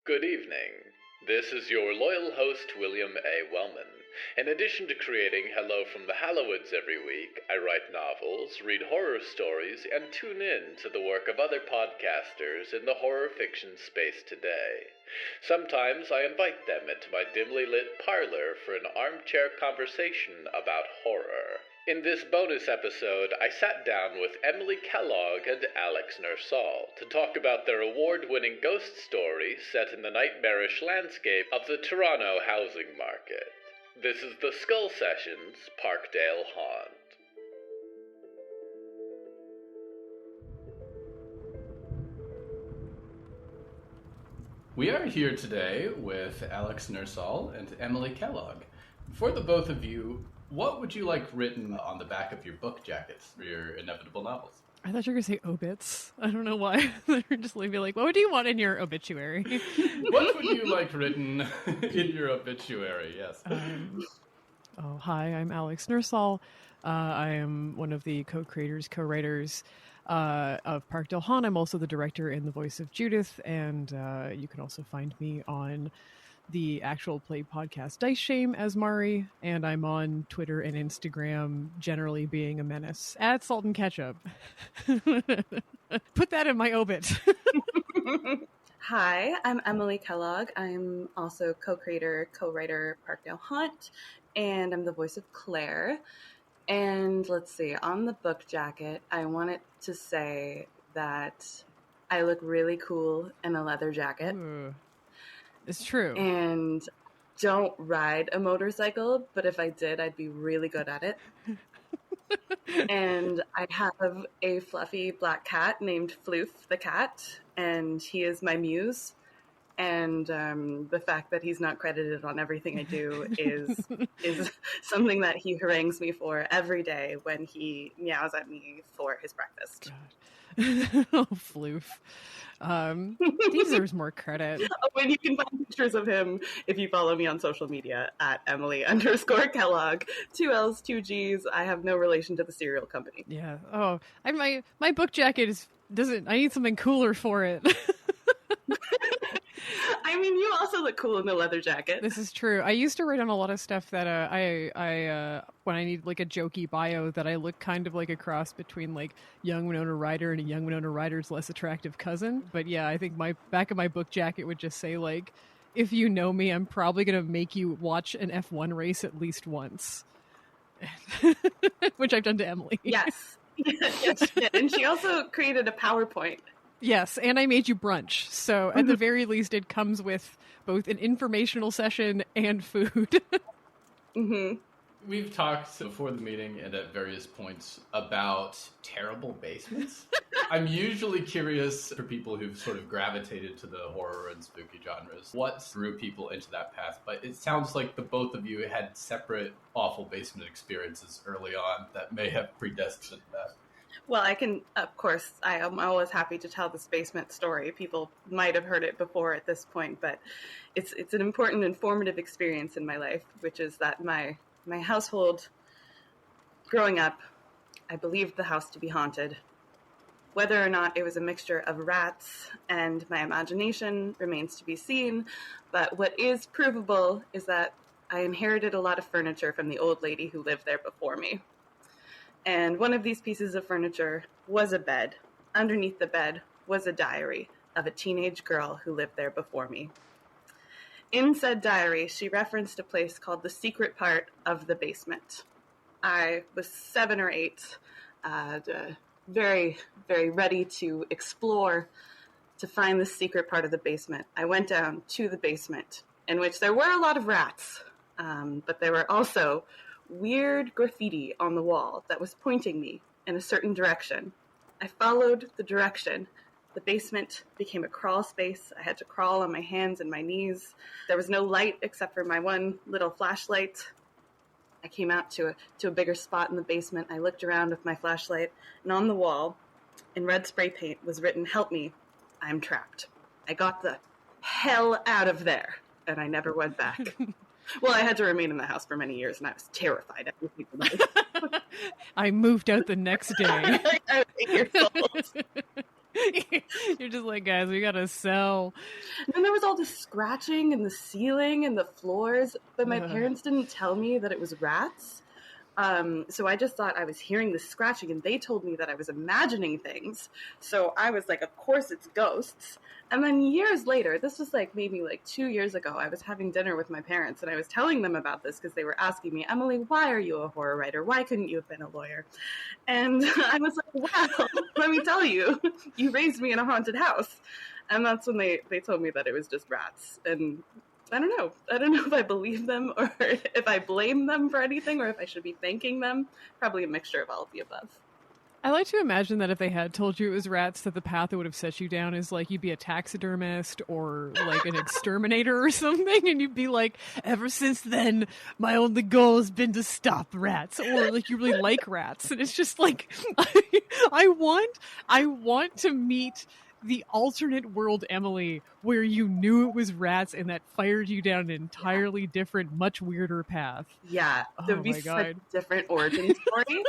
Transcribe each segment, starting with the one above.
Good evening. This is your loyal host, William A. Wellman. In addition to creating Hello from the Hallowoods every week, I write novels, read horror stories, and tune in to the work of other podcasters in the horror fiction space today. Sometimes I invite them into my dimly lit parlor for an armchair conversation about horror. In this bonus episode, I sat down with Emily Kellogg and Alex Nersall to talk about their award-winning ghost story set in the nightmarish landscape of the Toronto housing market. This is the Skull Sessions Parkdale Haunt. We are here today with Alex Nersall and Emily Kellogg. For the both of you, what would you like written on the back of your book jackets for your inevitable novels? I thought you were going to say obits. I don't know why. They're just like, what do you want in your obituary? What would you like written in your obituary? Yes. Hi, I'm Alex Nersall. I am one of the co-writers of Parkdale Haunt. I'm also the director and the voice of Judith, and you can also find me on the actual play podcast Dice Shame as Mari, and I'm on Twitter and Instagram generally being a menace at Salt and Ketchup. Put that in my obit. Hi, I'm Emily Kellogg. I'm also co-creator, co-writer Parkdale Haunt, and I'm the voice of Claire. And let's see, on the book jacket, I want it to say that I look really cool in a leather jacket. Ooh. It's true. And don't ride a motorcycle, but if I did, I'd be really good at it. And I have a fluffy black cat named Floof the cat, and he is my muse. And the fact that he's not credited on everything I do is something that he harangues me for every day when he meows at me for his breakfast. God. Oh, Floof. He deserves more credit. When you can find pictures of him if you follow me on social media at Emily_Kellogg. 2 L's, 2 G's. I have no relation to the cereal company. Yeah. Oh, my book jacket doesn't. I need something cooler for it. I mean, you also look cool in the leather jacket. This is true. I used to write on a lot of stuff that I when I need like a jokey bio, that I look kind of like a cross between like young Winona Ryder and a young Winona Ryder's less attractive cousin. But yeah, I think my back of my book jacket would just say like, if you know me, I'm probably going to make you watch an F1 race at least once. Which I've done to Emily. Yes. Yes, she did. And she also created a PowerPoint. Yes, and I made you brunch. So at the very least, it comes with both an informational session and food. Mm-hmm. We've talked before the meeting and at various points about terrible basements. I'm usually curious for people who've sort of gravitated to the horror and spooky genres, what drew people into that path. But it sounds like the both of you had separate awful basement experiences early on that may have predestined that. Well, I am always happy to tell this basement story. People might have heard it before at this point, but it's an important and formative experience in my life, which is that my household, growing up, I believed the house to be haunted. Whether or not it was a mixture of rats and my imagination remains to be seen, but what is provable is that I inherited a lot of furniture from the old lady who lived there before me. And one of these pieces of furniture was a bed. Underneath the bed was a diary of a teenage girl who lived there before me. In said diary, she referenced a place called the secret part of the basement. I was 7 or 8, very, very ready to explore, to find the secret part of the basement. I went down to the basement, in which there were a lot of rats, but there were also weird graffiti on the wall that was pointing me in a certain direction. I followed the direction. The basement became a crawl space. I had to crawl on my hands and my knees. There was no light except for my one little flashlight. I came out to a bigger spot in the basement. I looked around with my flashlight, and on the wall, in red spray paint, was written, "Help me, I'm trapped." I got the hell out of there, and I never went back. Well, I had to remain in the house for many years, and I was terrified. I moved out the next day. I was 8 years old. You're just like, guys, we gotta sell. And then there was all the scratching in the ceiling and the floors, but my parents didn't tell me that it was rats. So I just thought I was hearing the scratching, and they told me that I was imagining things. So I was like, of course it's ghosts. And then years later, this was like maybe like 2 years ago, I was having dinner with my parents, and I was telling them about this because they were asking me, Emily, why are you a horror writer? Why couldn't you have been a lawyer? And I was like, well, let me tell you, you raised me in a haunted house. And that's when they told me that it was just rats. And I don't know. I don't know if I believe them or if I blame them for anything or if I should be thanking them. Probably a mixture of all of the above. I like to imagine that if they had told you it was rats, that the path that would have set you down is like you'd be a taxidermist or like an exterminator or something, and you'd be like, ever since then, my only goal has been to stop rats, or like you really like rats, and it's just like I want to meet the alternate world Emily where you knew it was rats and that fired you down an entirely different, much weirder path. Yeah, Oh would be my such God. a different origin story.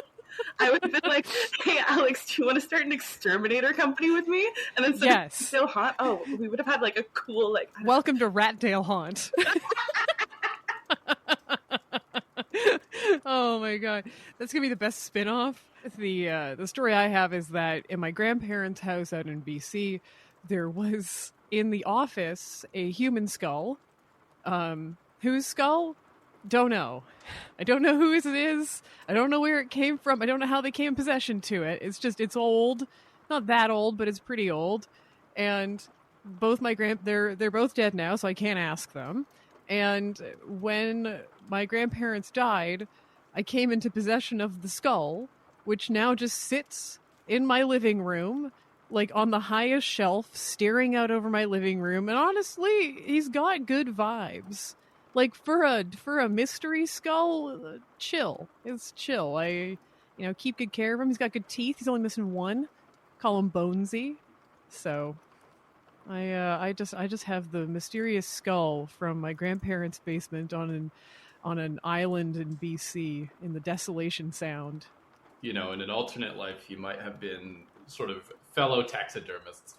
I would have been like, hey, Alex, do you want to start an exterminator company with me? And then Yes. still haunt. Oh, we would have had like a cool, like, Welcome to Ratdale Haunt. Oh my God. That's going to be the best spin-off. The story I have is that in my grandparents' house out in BC, there was in the office a human skull. Whose skull? Don't know. I don't know whose it is. I don't know where it came from. I don't know how they came in possession to it. It's old. Not that old, but it's pretty old. And both they're both dead now, so I can't ask them. And when my grandparents died, I came into possession of the skull, which now just sits in my living room, like on the highest shelf, staring out over my living room. And honestly, he's got good vibes. Like for a mystery skull, chill. It's chill. I keep good care of him. He's got good teeth. He's only missing one. Call him Bonesy. So I just have the mysterious skull from my grandparents' basement on an island in BC in the Desolation Sound. In an alternate life, you might have been sort of fellow taxidermists.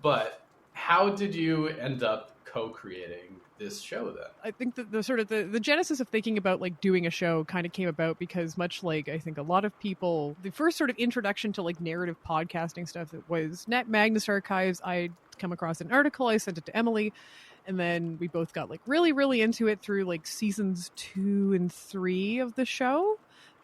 But how did you end up co-creating this show then? I think that the genesis of thinking about like doing a show kind of came about because much like I think a lot of people, the first sort of introduction to like narrative podcasting stuff that was Magnus Archives. I'd come across an article, I sent it to Emily, and then we both got like really, really into it through like seasons 2 and 3 of the show.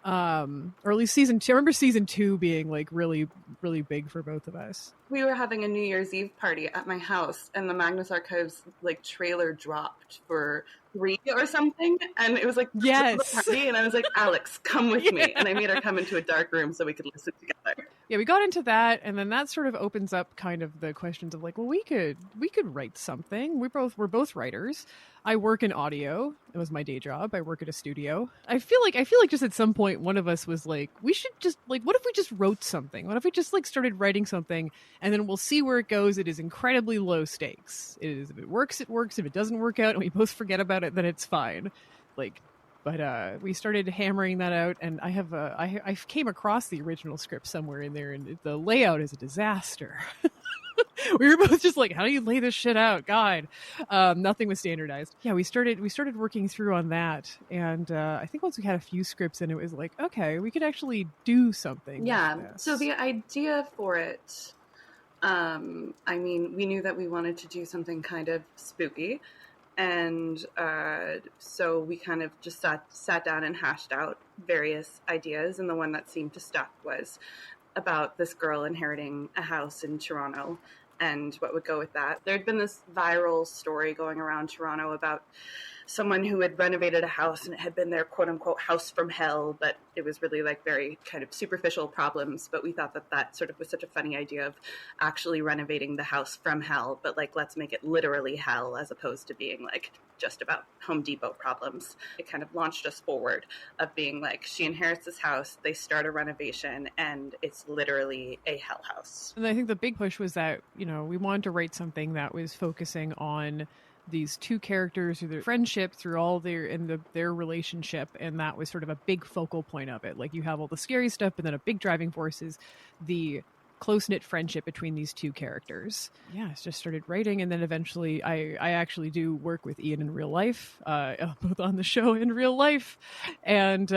Or at least season 2. I remember season 2 being like really, really big for both of us. We were having a New Year's Eve party at my house, and the Magnus Archives like trailer dropped for 3 or something, and it was like yes, the party, and I was like, Alex, come with me, and I made her come into a dark room so we could listen together. Yeah, we got into that, and then that sort of opens up kind of the questions of like, well, we could write something. We're both writers. I work in audio. It was my day job. I work at a studio. I feel like just at some point one of us was like, we should just like, what if we just wrote something? What if we just like started writing something, and then we'll see where it goes. It is incredibly low stakes. It is, if it works, it works. If it doesn't work out and we both forget about it, then it's fine. But we started hammering that out, and I came across the original script somewhere in there, and the layout is a disaster. We were both just like, how do you lay this shit out? God. Nothing was standardized. Yeah, we started working through on that, and I think once we had a few scripts in, it was like, okay, we could actually do something. Yeah, with this. so the idea for it, I mean, we knew that we wanted to do something kind of spooky. And so we kind of just sat down and hashed out various ideas. And the one that seemed to stuck was about this girl inheriting a house in Toronto and what would go with that. There had been this viral story going around Toronto about someone who had renovated a house, and it had been their quote unquote house from hell, but it was really like very kind of superficial problems. But we thought that sort of was such a funny idea of actually renovating the house from hell, but like, let's make it literally hell as opposed to being like just about Home Depot problems. It kind of launched us forward of being like, she inherits this house, they start a renovation, and it's literally a hell house. And I think the big push was that, we wanted to write something that was focusing on these two characters through their friendship, through all their relationship, and that was sort of a big focal point of it. Like, you have all the scary stuff, but then a big driving force is the close-knit friendship between these two characters. Yeah, I just started writing, and then eventually I actually do work with Ian in real life, both on the show and real life, and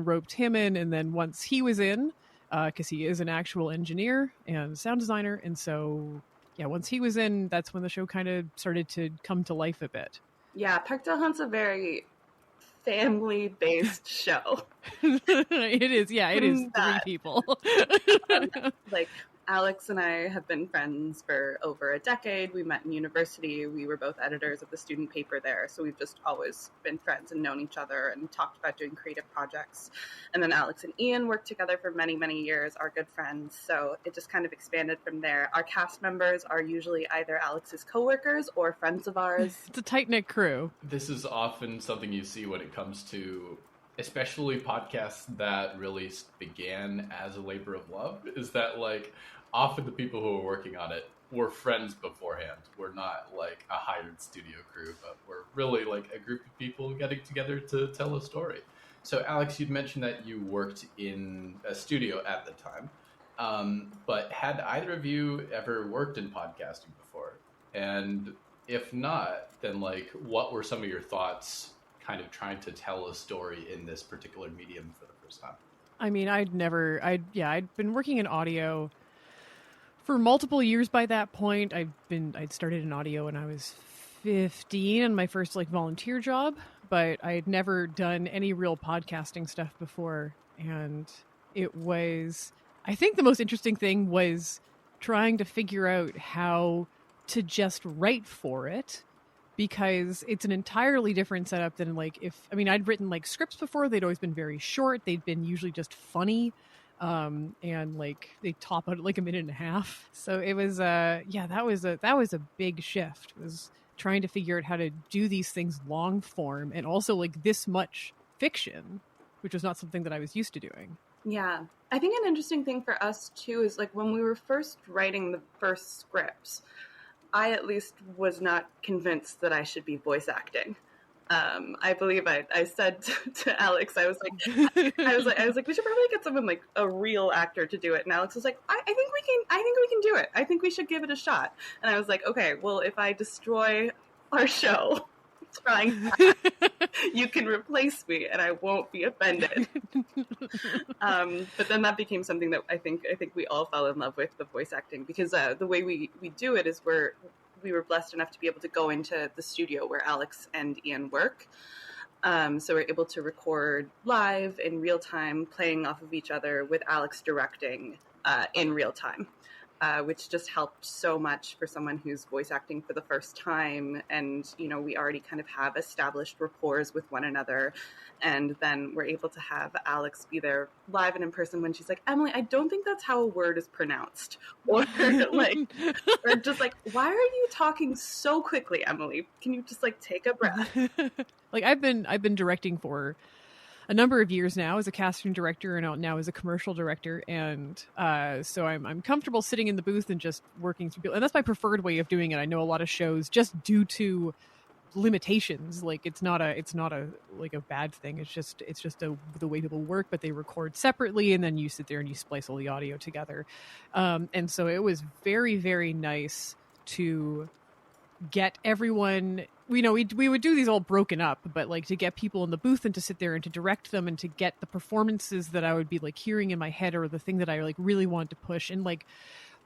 roped him in. And then once he was in, because he is an actual engineer and sound designer, and so yeah, once he was in, that's when the show kind of started to come to life a bit. Yeah, Parkdale Hunt's a very family-based show. It is, yeah, it is three people. Like, Alex and I have been friends for over a decade. We met in university. We were both editors of the student paper there, so we've just always been friends and known each other and talked about doing creative projects. And then Alex and Ian worked together for many, many years, are good friends, so it just kind of expanded from there. Our cast members are usually either Alex's coworkers or friends of ours. It's a tight-knit crew. This is often something you see when it comes to especially podcasts that really began as a labor of love, is that like often the people who are working on it were friends beforehand. We're not like a hired studio crew, but we're really like a group of people getting together to tell a story. So Alex, you'd mentioned that you worked in a studio at the time, but had either of you ever worked in podcasting before? And if not, then like what were some of your thoughts kind of trying to tell a story in this particular medium for the first time? I mean, I'd been working in audio for multiple years by that point. I'd started in audio when I was 15 in my first like volunteer job, but I had never done any real podcasting stuff before. And it was, I think the most interesting thing was trying to figure out how to just write for it, because it's an entirely different setup than like I'd written like scripts before. They'd always been very short. They'd been usually just funny. And like they top out at like a minute and a half. So it was, that was a big shift, was trying to figure out how to do these things long form and also like this much fiction, which was not something that I was used to doing. Yeah. I think an interesting thing for us too is like when we were first writing the first scripts, I at least was not convinced that I should be voice acting. I believe I said to Alex, I was like, we should probably get someone like a real actor to do it. And Alex was like, I think we can do it. I think we should give it a shot. And I was like, okay, well, if I destroy our show trying that, you can replace me and I won't be offended. But then that became something that I think we all fell in love with, the voice acting, because the way we do it is we were blessed enough to be able to go into the studio where Alex and Ian work. So we're able to record live in real time, playing off of each other with Alex directing in real time, which just helped so much for someone who's voice acting for the first time. And, you know, we already kind of have established rapport with one another. And then we're able to have Alex be there live and in person when she's like, Emily, I don't think that's how a word is pronounced. Or like, or just like, why are you talking so quickly, Emily? Can you just like take a breath? Like I've been directing for a number of years now as a casting director and now as a commercial director. And so I'm comfortable sitting in the booth and just working through people. And that's my preferred way of doing it. I know a lot of shows, just due to limitations, like it's not a like a bad thing. It's just the way people work, but they record separately and then you sit there and you splice all the audio together. And so it was very, very nice to get everyone, we would do these all broken up, but like to get people in the booth and to sit there and to direct them and to get the performances that I would be like hearing in my head or the thing that I like really wanted to push. And like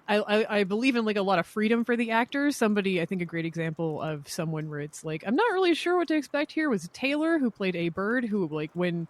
I believe in like a lot of freedom for the actors. I think a great example of someone where it's like, I'm not really sure what to expect here was Taylor, who played A Bird, who like when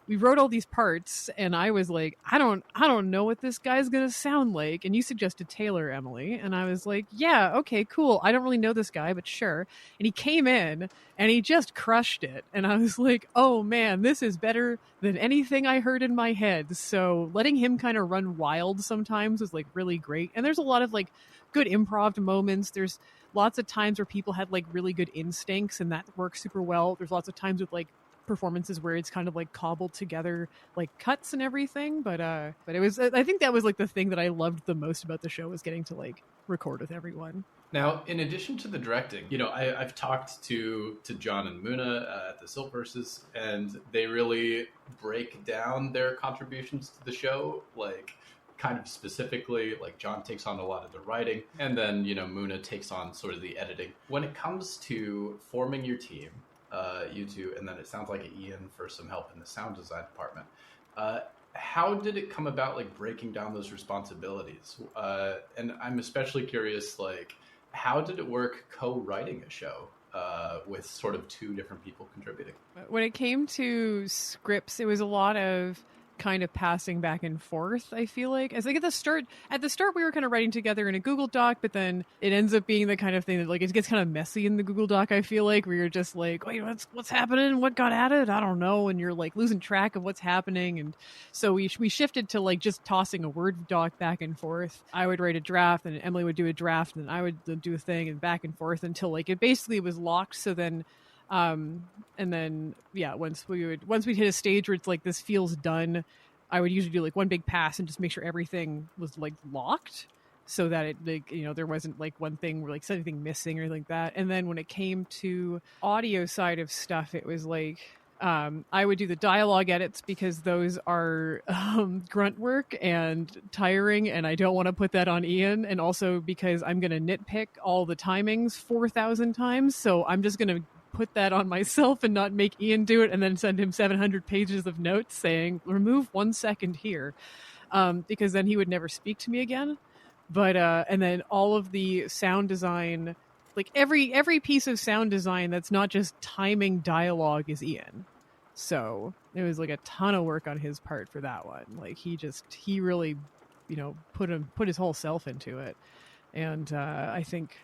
we wrote all these parts and I was like, I don't know what this guy's going to sound like. And you suggested Taylor, Emily. And I was like, yeah, okay, cool. I don't really know this guy, but sure. And he came in and he just crushed it. And I was like, oh man, this is better than anything I heard in my head. So letting him kind of run wild sometimes was like really great. And there's a lot of like good improv moments. There's lots of times where people had like really good instincts and that works super well. There's lots of times with like performances where it's kind of like cobbled together like cuts and everything, but it was, I think that was like the thing that I loved the most about the show, was getting to like record with everyone. Now, in addition to the directing, I've talked to John and Muna at the Silpurses, and they really break down their contributions to the show. Like kind of specifically, like John takes on a lot of the writing, and then, Muna takes on sort of the editing. When it comes to forming your team, you two, and then it sounds like Ian for some help in the sound design department, how did it come about, like, breaking down those responsibilities? And I'm especially curious, like, how did it work co-writing a show with sort of two different people contributing? When it came to scripts, it was a lot of kind of passing back and forth. I feel like, as like at the start we were kind of writing together in a Google Doc, but then it ends up being the kind of thing that, like, it gets kind of messy in the Google Doc. I feel like where you're just like, wait, what's happening? What got added? I don't know, and you're like losing track of what's happening. And so we shifted to like just tossing a Word doc back and forth. I would write a draft, and Emily would do a draft, and I would do a thing, and back and forth until like it basically was locked. So then and then once we'd hit a stage where it's like, this feels done, I would usually do like one big pass and just make sure everything was like locked, so that it, like, there wasn't like one thing where like something missing or anything like that. And then when it came to audio side of stuff, it was like I would do the dialogue edits, because those are grunt work and tiring, and I don't want to put that on Ian. And also because I'm going to nitpick all the timings 4,000 times, so I'm just going to put that on myself and not make Ian do it, and then send him 700 pages of notes saying, remove 1 second here, because then he would never speak to me again. But and then all of the sound design, like every piece of sound design that's not just timing dialogue, is Ian. So it was like a ton of work on his part for that one. Like he really, put his whole self into it. And I think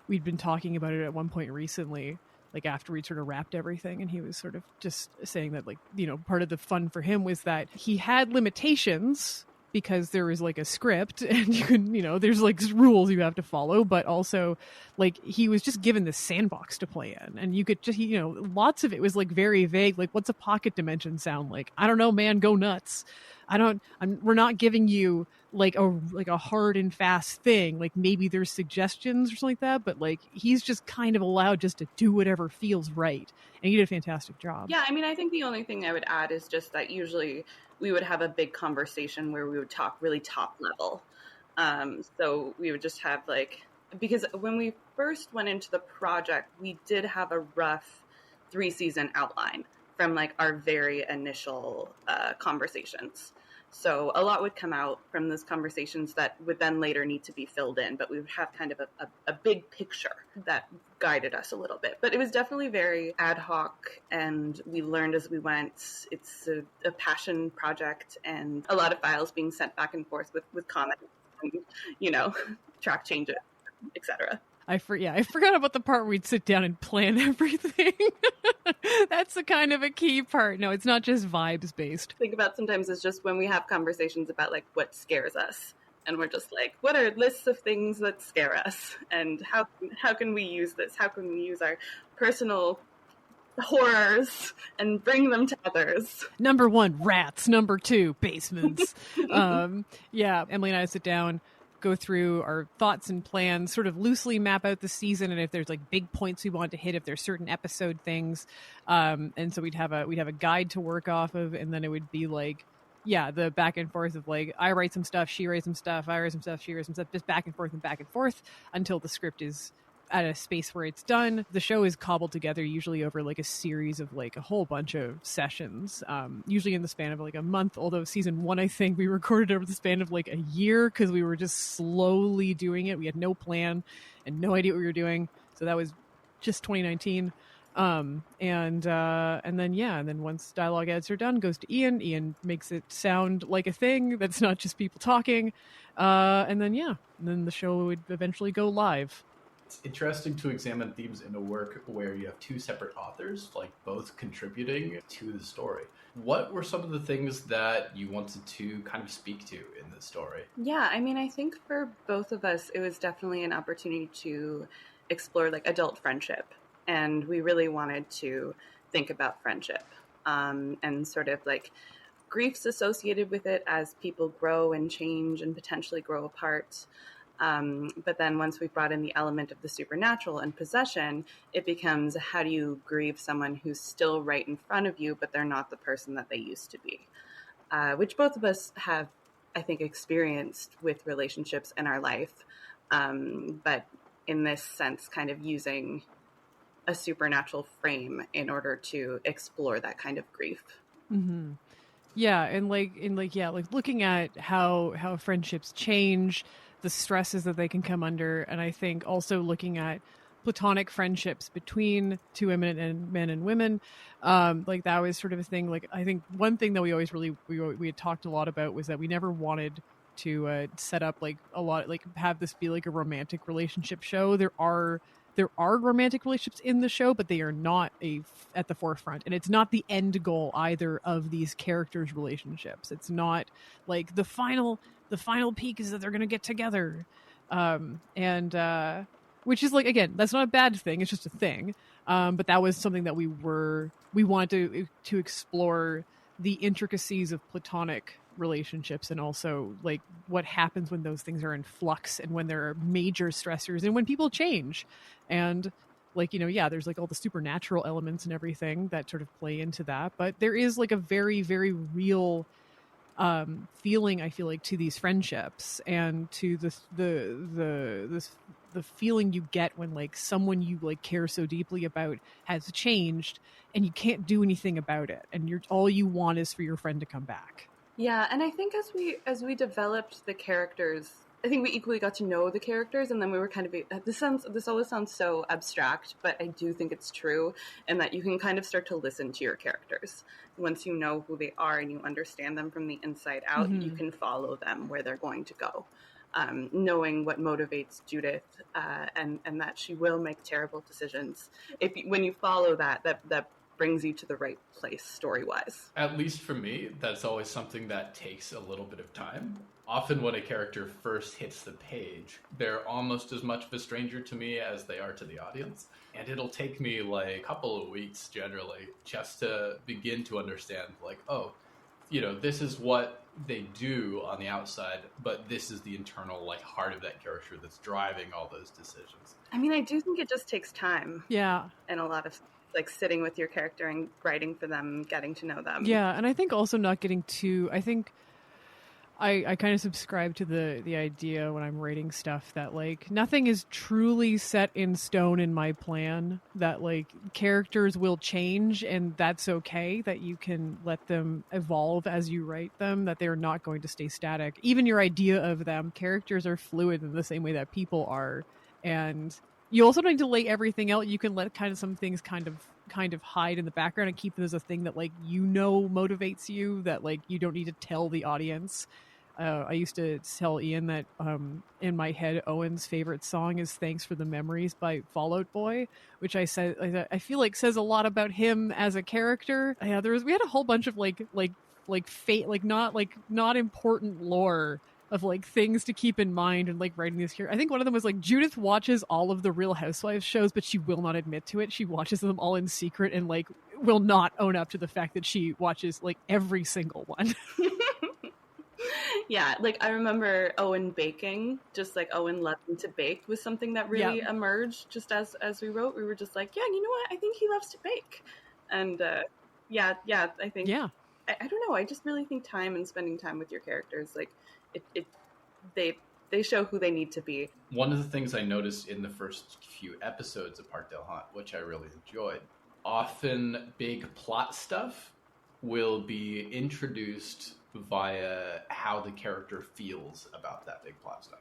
we'd been talking about it at one point recently, like after we'd sort of wrapped everything, and he was sort of just saying that, like, part of the fun for him was that he had limitations because there was like a script, and you can, there's like rules you have to follow, but also like he was just given this sandbox to play in, and you could just, lots of it was like very vague. Like, what's a pocket dimension sound like? I don't know, man, go nuts. We're not giving you like a hard and fast thing. Like, maybe there's suggestions or something like that, but like he's just kind of allowed just to do whatever feels right, and he did a fantastic job. Yeah, I mean, I think the only thing I would add is just that usually we would have a big conversation where we would talk really top level. So we would just have because when we first went into the project, we did have a rough 3-season outline from like our very initial conversations. So a lot would come out from those conversations that would then later need to be filled in, but we would have kind of a big picture that guided us a little bit. But it was definitely very ad hoc, and we learned as we went. It's a passion project, and a lot of files being sent back and forth with comments and, track changes, etc. I forgot about the part where we'd sit down and plan everything. That's a kind of a key part. No, it's not just vibes based. Think about sometimes it's just when we have conversations about like what scares us, and we're just like, what are lists of things that scare us, and how can we use this? How can we use our personal horrors and bring them to others? Number 1, rats. Number 2, basements. Emily and I sit down, go through our thoughts and plans, sort of loosely map out the season, and if there's like big points we want to hit, if there's certain episode things, and so we'd have a guide to work off of, and then it would be like, the back and forth of like, I write some stuff, she writes some stuff, I write some stuff, she writes some stuff, just back and forth until the script is at a space where it's done. The show is cobbled together usually over like a series of like a whole bunch of sessions, usually in the span of like a month, although season 1 I think we recorded over the span of like a year, because we were just slowly doing it. We had no plan and no idea what we were doing, so that was just 2019. And then once dialogue edits are done, goes to Ian makes it sound like a thing that's not just people talking, and then the show would eventually go live. It's interesting to examine themes in a work where you have two separate authors, like both contributing to the story. What were some of the things that you wanted to kind of speak to in the story? Yeah, I mean, I think for both of us, it was definitely an opportunity to explore like adult friendship. And we really wanted to think about friendship, and sort of like griefs associated with it as people grow and change and potentially grow apart. But then once we brought in the element of the supernatural and possession, it becomes, how do you grieve someone who's still right in front of you, but they're not the person that they used to be? Which both of us have I think, experienced with relationships in our life. But in this sense, kind of using a supernatural frame in order to explore that kind of grief. Mm-hmm. Yeah, and like looking at how friendships change, the stresses that they can come under, and I think also looking at platonic friendships between two women and men and women, like that was sort of a thing. Like I think one thing that we always really we had talked a lot about was that we never wanted to set up like a lot, like have this be like a romantic relationship show. There are romantic relationships in the show, but they are not at the forefront, and it's not the end goal either of these characters' relationships. It's not like the final peak is that they're going to get together, and which is like, again, that's not a bad thing. It's just a thing. But that was something that we wanted to explore the intricacies of platonic relationships, and also like what happens when those things are in flux and when there are major stressors and when people change. And like, there's like all the supernatural elements and everything that sort of play into that, but there is like a very, very real feeling, I feel like, to these friendships, and to the feeling you get when like someone you like care so deeply about has changed and you can't do anything about it, and all you want is for your friend to come back. Yeah, and I think as we developed the characters, I think we equally got to know the characters, and then we were kind of, this always sounds so abstract, but I do think it's true, and that you can kind of start to listen to your characters. Once you know who they are and you understand them from the inside out, Mm-hmm. you can follow them where they're going to go. Knowing what motivates Judith, and that she will make terrible decisions. When you follow that brings you to the right place story-wise. At least for me, that's always something that takes a little bit of time. Often when a character first hits the page, they're almost as much of a stranger to me as they are to the audience. And it'll take me like a couple of weeks generally just to begin to understand, like, oh, this is what they do on the outside, but this is the internal like heart of that character that's driving all those decisions. I mean, I do think it just takes time. Yeah. And a lot of like sitting with your character and writing for them, getting to know them. Yeah, and I think also not getting too, I think I kind of subscribe to the idea when I'm writing stuff that like nothing is truly set in stone in my plan, that like characters will change and that's okay, that you can let them evolve as you write them, that they're not going to stay static. Even your idea of them, characters are fluid in the same way that people are, and you also don't need to lay everything out. You can let kind of some things kind of hide in the background and keep it as a thing that like motivates you, that like you don't need to tell the audience. I used to tell Ian that in my head, Owen's favorite song is "Thanks for the Memories" by Fall Out Boy, which I feel like says a lot about him as a character. Yeah, we had a whole bunch of like fate, like not important lore of like things to keep in mind and like writing these here. I think one of them was like Judith watches all of the Real Housewives shows, but she will not admit to it. She watches them all in secret and like will not own up to the fact that she watches like every single one. Yeah, like I remember Owen baking, just like Owen loving to bake was something that really emerged just as we wrote. We were just like, yeah, you know what? I think he loves to bake. And I think, I don't know. I just really think time and spending time with your characters, like they show who they need to be. One of the things I noticed in the first few episodes of Parkdale Haunt, which I really enjoyed, often big plot stuff will be introduced via how the character feels about that big plot stuff.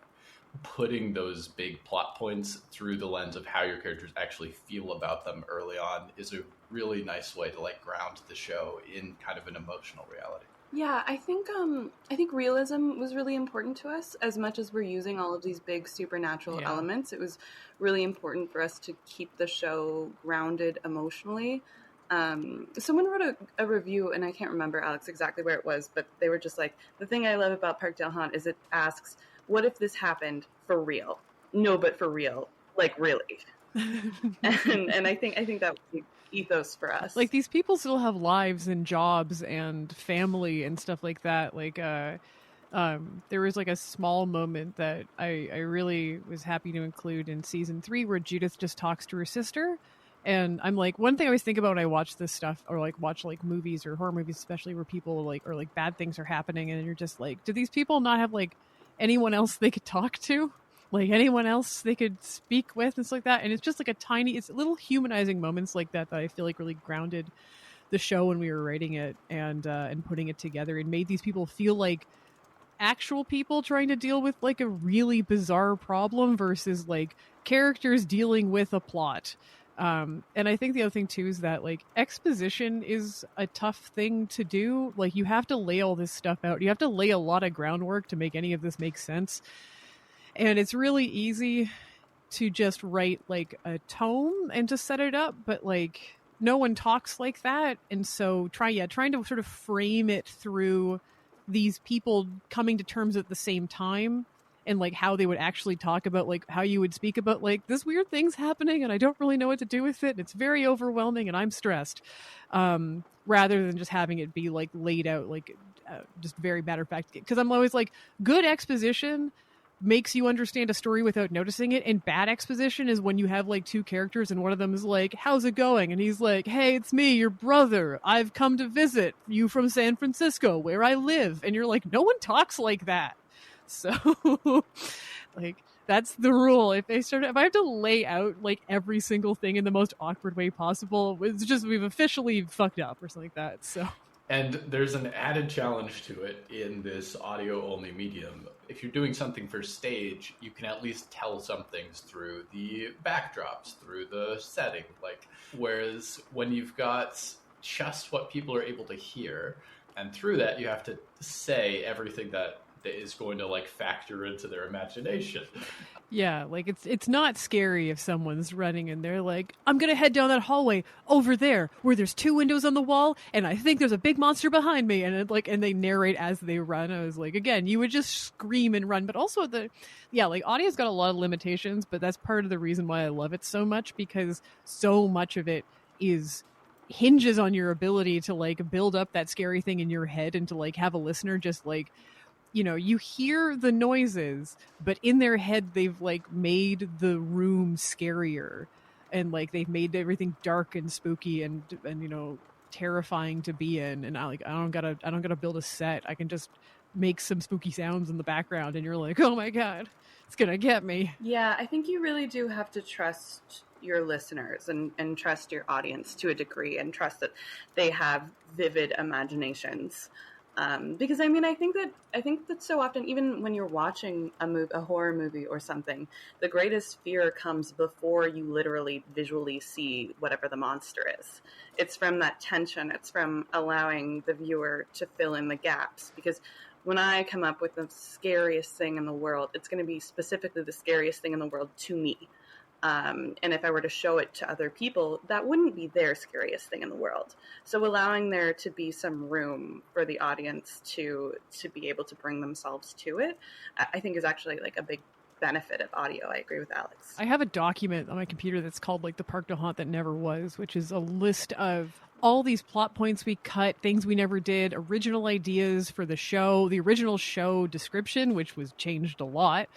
Putting those big plot points through the lens of how your characters actually feel about them early on is a really nice way to like ground the show in kind of an emotional reality. Yeah, I think realism was really important to us. As much as we're using all of these big supernatural elements, it was really important for us to keep the show grounded emotionally. Someone wrote a review, and I can't remember, Alex, exactly where it was, but they were just like, the thing I love about Parkdale Haunt is it asks, what if this happened for real? No, but for real. Like, really. and I think that was the ethos for us. Like, these people still have lives and jobs and family and stuff like that. Like, there was like a small moment that I really was happy to include in season 3 where Judith just talks to her sister. And I'm like, one thing I always think about when I watch this stuff, or like watch like movies or horror movies, especially where people like, or like bad things are happening, and you're just like, do these people not have like anyone else they could talk to? Like anyone else they could speak with and stuff like that? And it's just like it's little humanizing moments like that I feel like really grounded the show when we were writing it and putting it together, and made these people feel like actual people trying to deal with like a really bizarre problem versus like characters dealing with a plot. And I think the other thing too is that like exposition is a tough thing to do. Like you have to lay all this stuff out. You have to lay a lot of groundwork to make any of this make sense. And it's really easy to just write like a tome and to set it up, but like no one talks like that. And so trying to sort of frame it through these people coming to terms at the same time, and like how they would actually talk about like how you would speak about like this weird thing's happening and I don't really know what to do with it. It's very overwhelming and I'm stressed. Rather than just having it be like laid out like just very matter of fact, because I'm always like, good exposition makes you understand a story without noticing it, and bad exposition is when you have like two characters and one of them is like, how's it going, and he's like, hey, it's me, your brother, I've come to visit you from San Francisco where I live, and you're like, no one talks like that. So like that's the rule. If I have to lay out like every single thing in the most awkward way possible, it's just we've officially fucked up or something like that. So And there's an added challenge to it in this audio-only medium. If you're doing something for stage, you can at least tell some things through the backdrops, through the setting. Like, whereas when you've got just what people are able to hear, and through that you have to say everything that is going to like factor into their imagination. yeah, like it's not scary if someone's running and they're like, I'm gonna head down that hallway over there where there's two windows on the wall and I think there's a big monster behind me, and and they narrate as they run. I was like, again, you would just scream and run, but also like audio's got a lot of limitations, but that's part of the reason why I love it so much, because so much of it hinges on your ability to like build up that scary thing in your head and to like have a listener just like, you hear the noises, but in their head, they've like made the room scarier, and like they've made everything dark and spooky and terrifying to be in. And I don't gotta build a set. I can just make some spooky sounds in the background, and you're like, oh my god, it's gonna get me. Yeah, I think you really do have to trust your listeners and trust your audience to a degree, and trust that they have vivid imaginations. Because I think that so often, even when you're watching a horror movie or something, the greatest fear comes before you literally visually see whatever the monster is. It's from that tension. It's from allowing the viewer to fill in the gaps. Because when I come up with the scariest thing in the world, it's going to be specifically the scariest thing in the world to me. And if I were to show it to other people, that wouldn't be their scariest thing in the world. So allowing there to be some room for the audience to be able to bring themselves to it, I think is actually like a big benefit of audio. I agree with Alex. I have a document on my computer that's called like the Parkdale Haunt That Never Was, which is a list of all these plot points we cut, things we never did, original ideas for the show, the original show description, which was changed a lot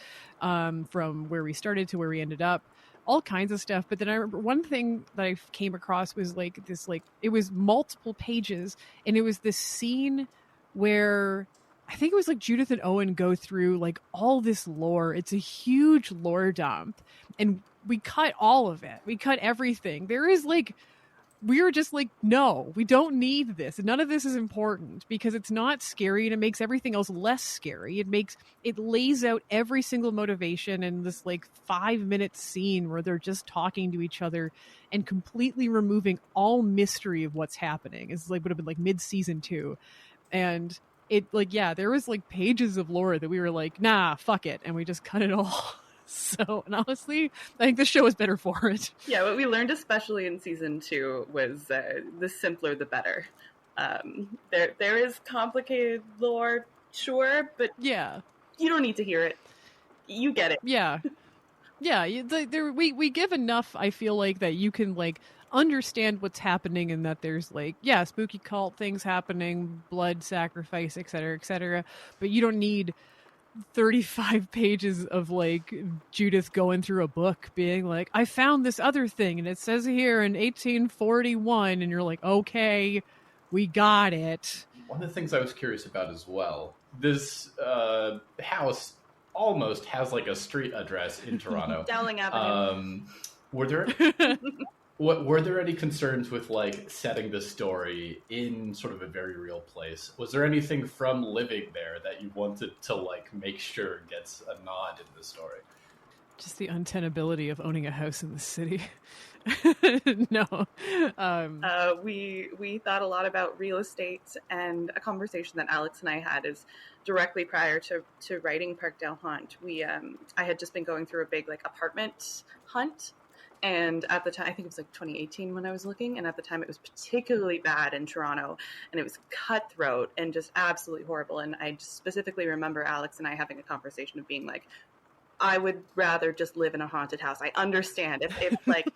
from where we started to where we ended up. All kinds of stuff. But then I remember one thing that I came across was like this, like it was multiple pages, and it was this scene where I think it was like Judith and Owen go through like all this lore. It's a huge lore dump, and we cut all of it. We cut everything. There is like, we were just like, no, we don't need this. None of this is important because it's not scary, and it makes everything else less scary. It lays out every single motivation in this like 5-minute scene where they're just talking to each other and completely removing all mystery of what's happening. It's like would have been like mid-season 2. And it like, yeah, there was like pages of lore that we were like, nah, fuck it. And we just cut it all. So, and honestly, I think the show is better for it. Yeah, what we learned, especially in season 2, was the simpler the better. There is complicated lore, sure, but yeah, you don't need to hear it. You get it. Yeah, yeah. We give enough. I feel like that you can like understand what's happening, and that there's like, yeah, spooky cult things happening, blood sacrifice, etc., etc. But you don't need 35 pages of like Judith going through a book being like, I found this other thing and it says here in 1841, and you're like, okay, we got it. One of the things I was curious about as well, this house almost has like a street address in Toronto. Dowling Avenue. Were there any concerns with like setting the story in sort of a very real place? Was there anything from living there that you wanted to like make sure gets a nod in the story? Just the untenability of owning a house in the city. No. We thought a lot about real estate, and a conversation that Alex and I had is directly prior to writing Parkdale Haunt. I had just been going through a big like apartment hunt. And at the time, I think it was like 2018 when I was looking. And at the time, it was particularly bad in Toronto. And it was cutthroat and just absolutely horrible. And I just specifically remember Alex and I having a conversation of being like, I would rather just live in a haunted house. I understand if like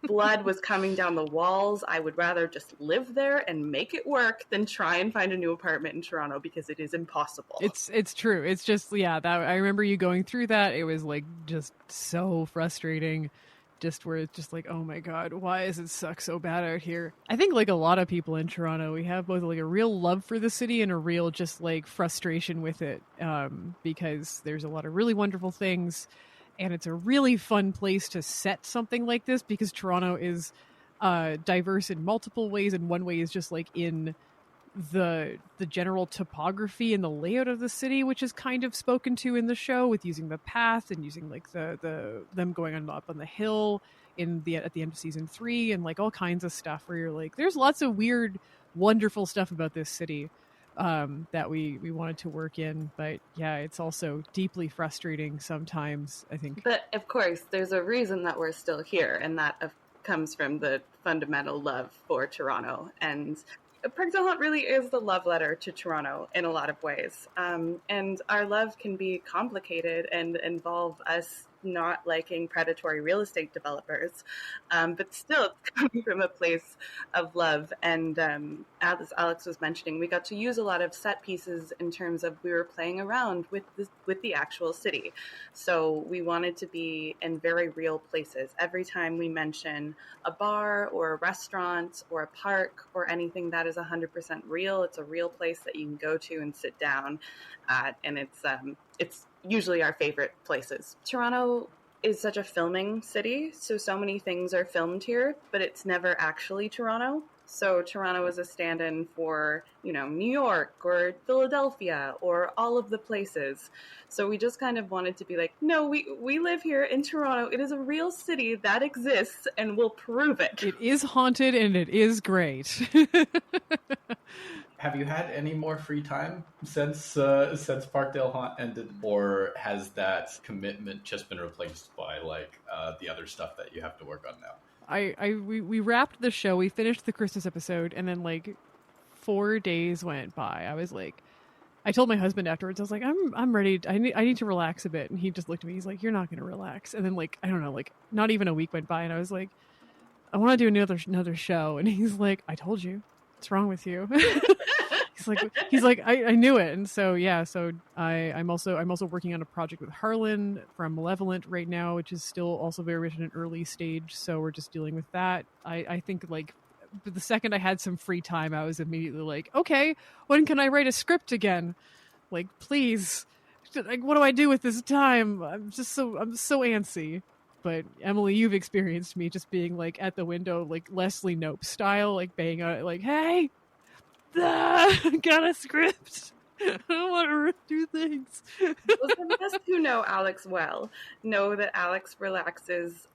blood was coming down the walls, I would rather just live there and make it work than try and find a new apartment in Toronto, because it is impossible. It's true. It's just, yeah, that I remember you going through that. It was like just so frustrating. Just where it's just like, oh my god, why does it suck so bad out here? I think like a lot of people in Toronto, we have both like a real love for the city and a real just like frustration with it, because there's a lot of really wonderful things, and it's a really fun place to set something like this, because Toronto is diverse in multiple ways, and one way is just like in the general topography and the layout of the city, which is kind of spoken to in the show with using the path and using like the them going on up on the hill at the end of season 3, and like all kinds of stuff where you're like, there's lots of weird, wonderful stuff about this city that we wanted to work in. But yeah, it's also deeply frustrating sometimes, I think. But of course, there's a reason that we're still here, and that comes from the fundamental love for Toronto. And Parkdale Haunt really is the love letter to Toronto in a lot of ways. And our love can be complicated and involve us not liking predatory real estate developers. But still, it's coming from a place of love. And as Alex was mentioning, we got to use a lot of set pieces in terms of we were playing around with the actual city. So we wanted to be in very real places. Every time we mention a bar or a restaurant or a park or anything that is 100% real, it's a real place that you can go to and sit down at. And it's usually our favorite places. Toronto is such a filming city, so many things are filmed here, but it's never actually Toronto. So Toronto is a stand-in for, New York or Philadelphia or all of the places. So we just kind of wanted to be like, no, we live here in Toronto. It is a real city that exists, and we'll prove it. It is haunted, and it is great. Have you had any more free time since Parkdale Haunt ended, or has that commitment just been replaced by like the other stuff that you have to work on now? We wrapped the show. We finished the Christmas episode, and then like 4 days went by. I was like, I told my husband afterwards, I was like, I'm ready. I need to relax a bit. And he just looked at me. He's like, you're not going to relax. And then like, I don't know, like not even a week went by, and I was like, I want to do another show. And he's like, I told you, what's wrong with you? He's like, I knew it. And so, yeah, so I'm also working on a project with Harlan from Malevolent right now, which is still also very much in an early stage. So we're just dealing with that. I think like the second I had some free time, I was immediately like, okay, when can I write a script again? Like, please, like, what do I do with this time? I'm so antsy. But Emily, you've experienced me just being like at the window, like Leslie Knope style, like banging on it, like, hey, got a script. I don't want to do things. Those of us who know Alex well know that Alex relaxes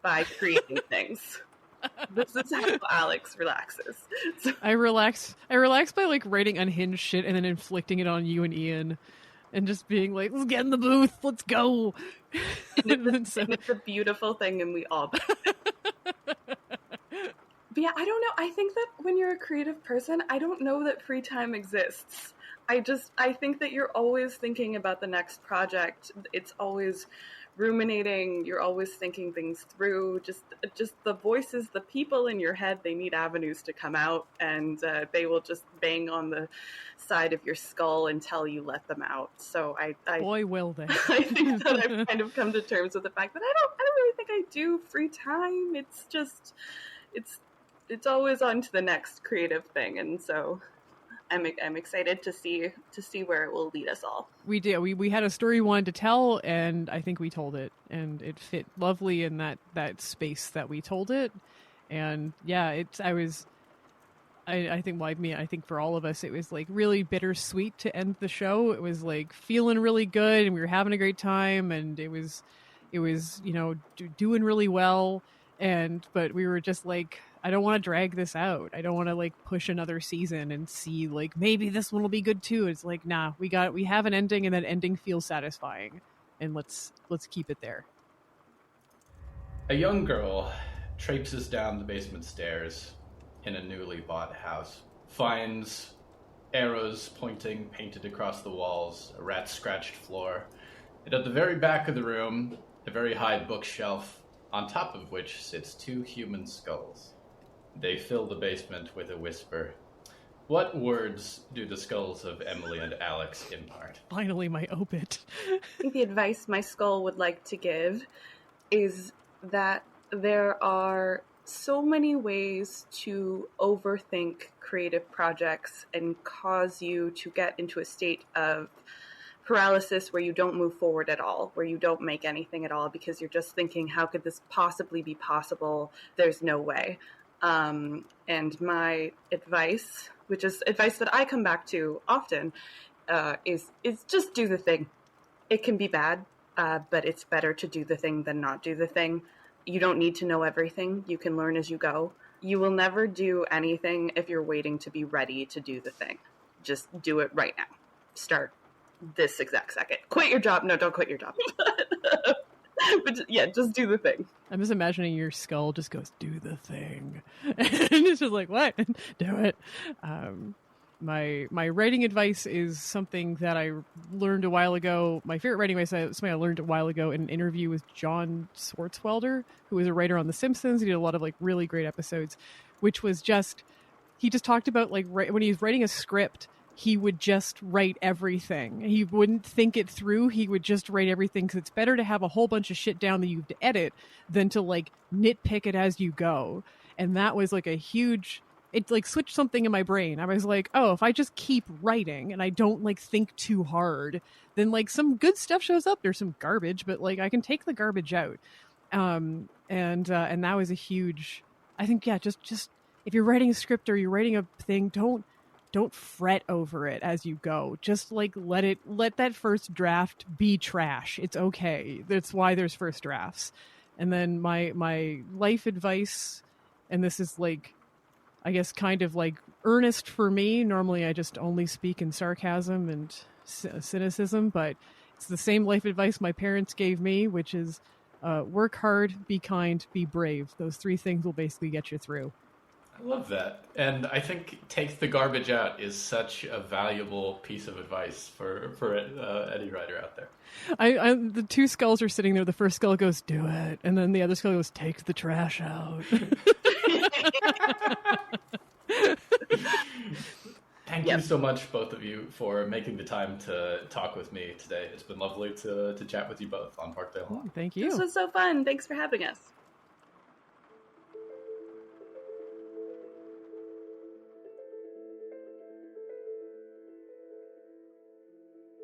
by creating things. This is how Alex relaxes. So, I relax by like writing unhinged shit and then inflicting it on you and Ian, and just being like, let's get in the booth, let's go. It's a beautiful thing, and we all But yeah, I don't know. I think that when you're a creative person, I don't know that free time exists. I think that you're always thinking about the next project. It's always ruminating. You're always thinking things through. Just the voices, the people in your head, they need avenues to come out, and they will just bang on the side of your skull until you let them out. So I Boy, will they. I think that I've kind of come to terms with the fact that I don't really think I do free time. It's just it's always on to the next creative thing, and so I'm excited to see where it will lead us all. We did. We had a story we wanted to tell, and I think we told it, and it fit lovely in that space that we told it. And yeah, I think like me, I think for all of us, it was like really bittersweet to end the show. It was like feeling really good, and we were having a great time, and it was doing really well. But we were just like, I don't want to drag this out. I don't want to like push another season and see like maybe this one will be good too. It's like, nah, we have an ending, and that ending feels satisfying, and let's keep it there. A young girl traipses down the basement stairs in a newly bought house, finds arrows pointing painted across the walls, a rat-scratched floor, and at the very back of the room, a very high bookshelf, on top of which sits 2 human skulls. They fill the basement with a whisper. What words do the skulls of Emily and Alex impart? Finally, my obit. I think the advice my skull would like to give is that there are so many ways to overthink creative projects and cause you to get into a state of paralysis where you don't move forward at all, where you don't make anything at all because you're just thinking, how could this possibly be possible? There's no way. And my advice, which is advice that I come back to often, is just do the thing. It can be bad, but it's better to do the thing than not do the thing. You don't need to know everything. You can learn as you go. You will never do anything if you're waiting to be ready to do the thing. Just do it right now. Start this exact second. Quit your job. No, don't quit your job. But yeah, just do the thing. I'm just imagining your skull just goes, do the thing. And it's just like, what? Do it. My writing advice is something that I learned a while ago. My favorite writing advice is something I learned a while ago in an interview with John Swartzwelder, who was a writer on The Simpsons. He did a lot of like really great episodes, which was just, he just talked about like when he was writing a script, he would just write everything. He wouldn't think it through. He would just write everything because it's better to have a whole bunch of shit down that you have to edit than to like nitpick it as you go. And that was like a huge, it like switched something in my brain. I was like, oh, if I just keep writing and I don't like think too hard, then like some good stuff shows up. There's some garbage, but like I can take the garbage out. And that was a huge, I think, yeah, just if you're writing a script or you're writing a thing, don't fret over it as you go. Just like let that first draft be trash. It's okay. That's why there's first drafts. And then my life advice, and this is like, I guess kind of like earnest for me. Normally I just only speak in sarcasm and cynicism, but it's the same life advice my parents gave me, which is work hard, be kind, be brave. Those 3 things will basically get you through. I love that. And I think take the garbage out is such a valuable piece of advice for any writer out there. The 2 skulls are sitting there. The first skull goes, do it. And then the other skull goes, take the trash out. Thank you so much, both of you, for making the time to talk with me today. It's been lovely to chat with you both on Parkdale Haunt. Thank you. This was so fun. Thanks for having us.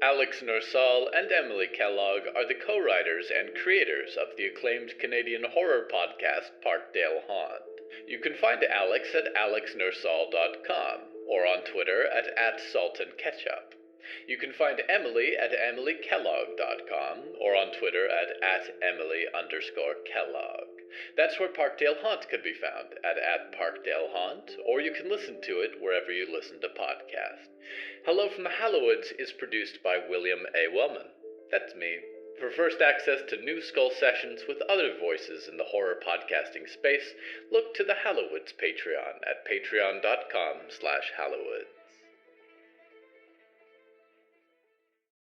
Alex Nursall and Emily Kellogg are the co-writers and creators of the acclaimed Canadian horror podcast Parkdale Haunt. You can find Alex at alexnursall.com or on Twitter at @saltandketchup. You can find Emily at emilykellogg.com or on Twitter at Emily_Kellogg. That's where Parkdale Haunt can be found, at Parkdale Haunt, or you can listen to it wherever you listen to podcasts. Hello from the Hallowoods is produced by William A. Wellman. That's me. For first access to new Skull sessions with other voices in the horror podcasting space, look to the Hallowoods Patreon at patreon.com/Hallowoods.